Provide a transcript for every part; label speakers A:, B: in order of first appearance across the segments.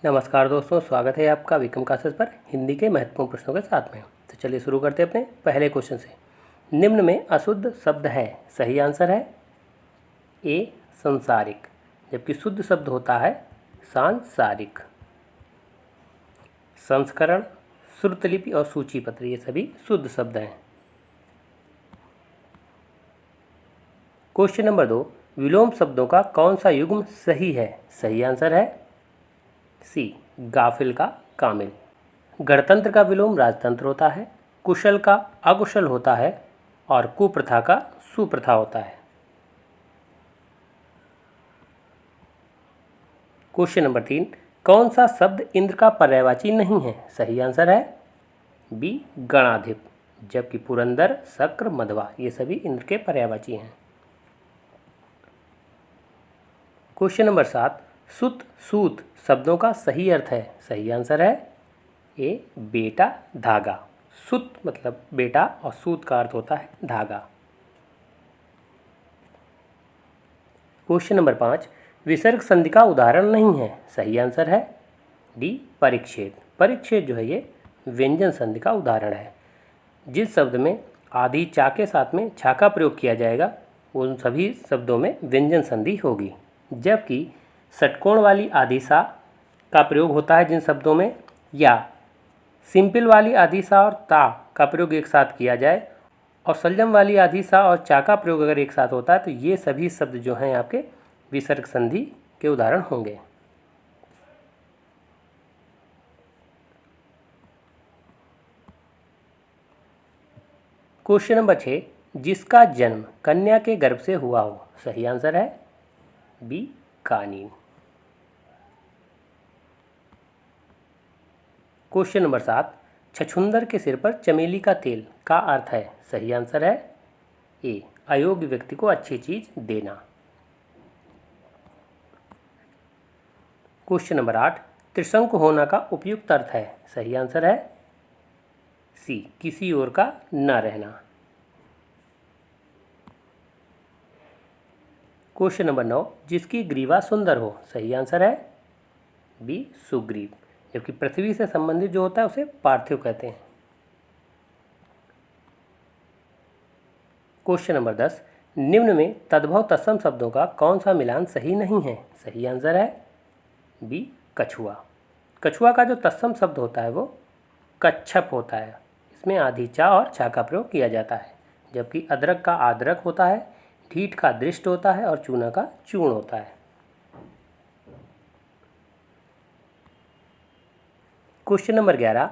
A: नमस्कार दोस्तों, स्वागत है आपका विक्रम क्लासेस पर हिंदी के महत्वपूर्ण प्रश्नों के साथ में। तो चलिए शुरू करते हैं अपने पहले क्वेश्चन से। निम्न में अशुद्ध शब्द है, सही आंसर है ए संसारिक, जबकि शुद्ध शब्द होता है सांसारिक। संस्करण, श्रुतलिपि और सूचीपत्र ये सभी शुद्ध शब्द हैं। क्वेश्चन नंबर 2, विलोम शब्दों का कौन सा युग्म सही है? सही आंसर है सी गाफिल का कामिल। गणतंत्र का विलोम राजतंत्र होता है, कुशल का अकुशल होता है और कुप्रथा का सुप्रथा होता है। क्वेश्चन नंबर 3, कौन सा शब्द इंद्र का पर्यायवाची नहीं है? सही आंसर है बी गणाधिप, जबकि पुरंदर, शक्र, मध्वा ये सभी इंद्र के पर्यायवाची हैं। क्वेश्चन नंबर 7, सुत सूत शब्दों का सही अर्थ है? सही आंसर है ए बेटा धागा। सुत मतलब बेटा और सूत का अर्थ होता है धागा। क्वेश्चन नंबर 5, विसर्ग संधि का उदाहरण नहीं है? सही आंसर है डी परिच्छेद। परिच्छेद जो है ये व्यंजन संधि का उदाहरण है। जिस शब्द में आदि चा के साथ में छा का प्रयोग किया जाएगा उन सभी शब्दों में व्यंजन संधि होगी, जबकि षटकोण वाली आदि सा का प्रयोग होता है जिन शब्दों में या सिंपल वाली आदि सा और ता का प्रयोग एक साथ किया जाए और सलजम वाली आदि सा और चा का प्रयोग अगर एक साथ होता है तो ये सभी शब्द जो हैं आपके विसर्ग संधि के उदाहरण होंगे। क्वेश्चन नंबर 6, जिसका जन्म कन्या के गर्भ से हुआ हो? सही आंसर है बी कानीन। क्वेश्चन नंबर 7, छछूंदर के सिर पर चमेली का तेल का अर्थ है? सही आंसर है ए अयोग्य व्यक्ति को अच्छी चीज देना। क्वेश्चन नंबर 8, त्रिशंकु होना का उपयुक्त अर्थ है? सही आंसर है सी किसी ओर का न रहना। क्वेश्चन नंबर 9, जिसकी ग्रीवा सुंदर हो? सही आंसर है बी सुग्रीव, जबकि पृथ्वी से संबंधित जो होता है उसे पार्थिव कहते हैं। क्वेश्चन नंबर 10, निम्न में तद्भव तत्सम शब्दों का कौन सा मिलान सही नहीं है? सही आंसर है बी कछुआ। कछुआ का जो तत्सम शब्द होता है वो कच्छप होता है। इसमें आधी चा और छा का प्रयोग किया जाता है, जबकि अदरक का आदरक होता है, ढीठ का दृष्ट होता है और चूना का चूर्ण होता है। क्वेश्चन नंबर 11,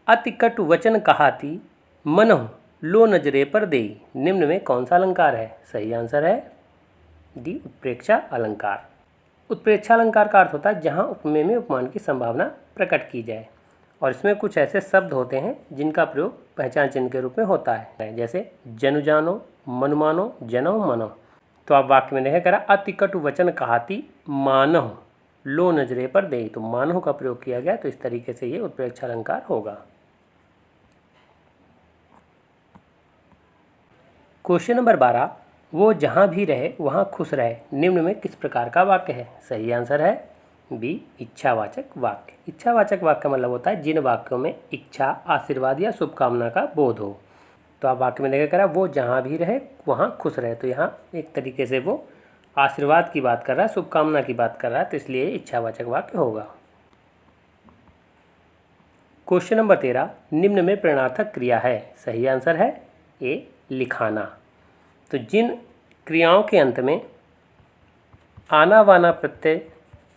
A: अति कटु वचन कहाती मनहु लो नजरे पर देई निम्न में कौन सा अलंकार है? सही आंसर है डी उत्प्रेक्षा अलंकार। उत्प्रेक्षा अलंकार का अर्थ होता है जहाँ उपमेय में उपमान की संभावना प्रकट की जाए, और इसमें कुछ ऐसे शब्द होते हैं जिनका प्रयोग पहचान चिन्ह के रूप में होता है, जैसे जनु जानो, मनुमानो, जनो मनो। तो आप वाक्य में देखें करा अति कटु वचन कहाती मानहु लो नजरे पर दे, तो मानहु का प्रयोग किया गया, तो इस तरीके से ये उत्प्रेक्षा अलंकार होगा। क्वेश्चन नंबर 12, वो जहाँ भी रहे वहाँ खुश रहे निम्न में किस प्रकार का वाक्य है? सही आंसर है बी इच्छावाचक वाक्य। इच्छावाचक वाक्य का मतलब होता है जिन वाक्यों में इच्छा, आशीर्वाद या शुभकामना का बोध हो। तो आप वाक्य में देखा करा वो जहाँ भी रहे वहाँ खुश रहे, तो यहाँ एक तरीके से वो आशीर्वाद की बात कर रहा है, शुभकामना की बात कर रहा है, तो इसलिए इच्छावाचक वाक्य होगा। क्वेश्चन नंबर 13, निम्न में प्रेरणार्थक क्रिया है? सही आंसर है ए लिखाना। तो जिन क्रियाओं के अंत में आना वाना प्रत्यय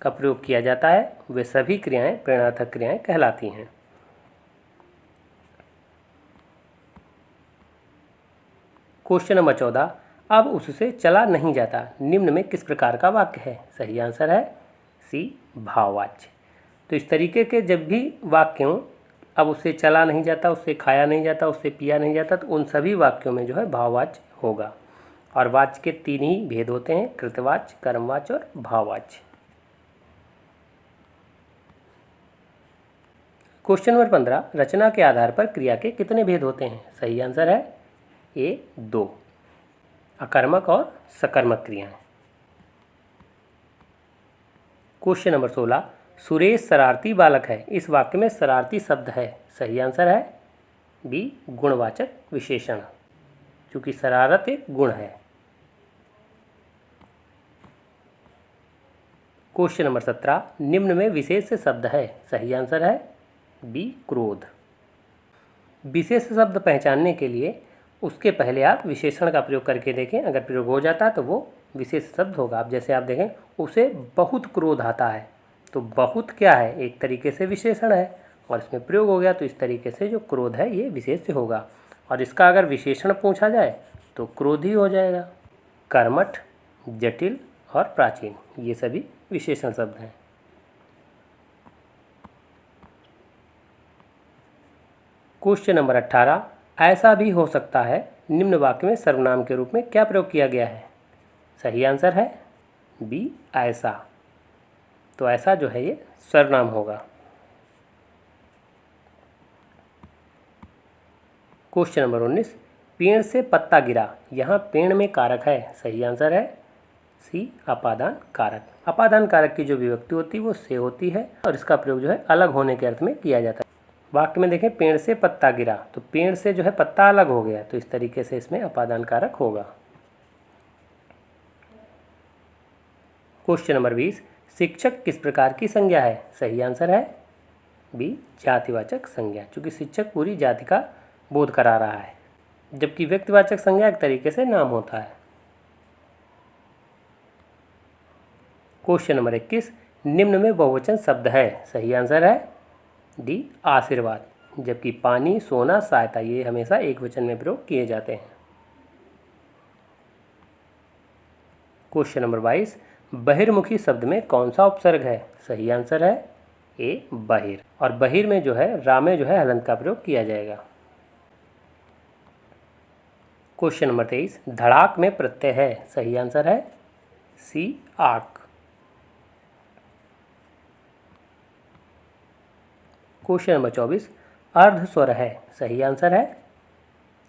A: का प्रयोग किया जाता है वे सभी क्रियाएं प्रेरणार्थक क्रियाएं कहलाती हैं। क्वेश्चन नंबर 14, अब उससे चला नहीं जाता निम्न में किस प्रकार का वाक्य है? सही आंसर है सी भाववाच्य। तो इस तरीके के जब भी वाक्य हों, अब उससे चला नहीं जाता, उससे खाया नहीं जाता, उससे पिया नहीं जाता, तो उन सभी वाक्यों में जो है भाववाच्य होगा। और वाच्य के 3 ही भेद होते हैं, कृतवाच्य, कर्मवाच्य और भाववाच्य। क्वेश्चन नंबर 15, रचना के आधार पर क्रिया के कितने भेद होते हैं? सही आंसर है ए 2, अकर्मक और सकर्मक क्रियाएं। क्वेश्चन नंबर 16, सुरेश शरारती बालक है। इस वाक्य में शरारती शब्द है, सही आंसर है बी गुणवाचक विशेषण, क्योंकि शरारत एक गुण है। क्वेश्चन नंबर 17, निम्न में विशेष शब्द है, सही आंसर है बी क्रोध। विशेष शब्द पहचानने के लिए उसके पहले आप विशेषण का प्रयोग करके देखें, अगर प्रयोग हो जाता है तो वो विशेष शब्द होगा। अब जैसे आप देखें, उसे बहुत क्रोध आता है, तो बहुत क्या है, एक तरीके से विशेषण है, और इसमें प्रयोग हो गया तो इस तरीके से जो क्रोध है ये विशेष्य होगा। और इसका अगर विशेषण पूछा जाए तो क्रोध ही हो जाएगा। कर्मठ, जटिल और प्राचीन, ये सभी विशेषण शब्द हैं। क्वेश्चन नंबर 18, ऐसा भी हो सकता है, निम्न वाक्य में सर्वनाम के रूप में क्या प्रयोग किया गया है, सही आंसर है बी ऐसा। तो ऐसा जो है ये सर्वनाम होगा। क्वेश्चन नंबर 19, पेड़ से पत्ता गिरा, यहाँ पेड़ में कारक है, सही आंसर है सी अपादान कारक। अपादान कारक की जो विभक्ति होती है वो से होती है, और इसका प्रयोग जो है अलग होने के अर्थ में किया जाता है। वाक्य में देखें, पेड़ से पत्ता गिरा, तो पेड़ से जो है पत्ता अलग हो गया, तो इस तरीके से इसमें अपादान कारक होगा। क्वेश्चन नंबर 20, शिक्षक किस प्रकार की संज्ञा है, सही आंसर है बी जातिवाचक संज्ञा, क्योंकि शिक्षक पूरी जाति का बोध करा रहा है, जबकि व्यक्तिवाचक संज्ञा एक तरीके से नाम होता है। क्वेश्चन नंबर 21, निम्न में बहुवचन शब्द है, सही आंसर है डी आशीर्वाद, जबकि पानी, सोना, सहायता ये हमेशा एक वचन में प्रयोग किए जाते हैं। क्वेश्चन नंबर 22, बहिर्मुखी शब्द में कौन सा उपसर्ग है, सही आंसर है ए बहिर, और बहिर में जो है रा में जो है हलंत का प्रयोग किया जाएगा। क्वेश्चन नंबर 23, धड़ाक में प्रत्यय है, सही आंसर है सी आक। क्वेश्चन नंबर 24, अर्ध स्वर है, सही आंसर है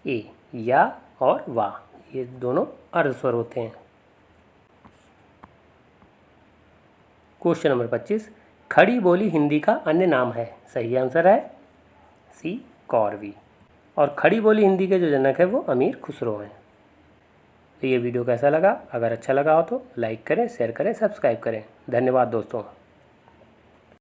A: ए या और वा, ये दोनों अर्ध स्वर होते हैं। क्वेश्चन नंबर 25, खड़ी बोली हिंदी का अन्य नाम है, सही आंसर है सी कौरवी, और खड़ी बोली हिंदी के जो जनक है वो अमीर खुसरो हैं। तो ये वीडियो कैसा लगा, अगर अच्छा लगा हो तो लाइक करें, शेयर करें, सब्सक्राइब करें। धन्यवाद दोस्तों।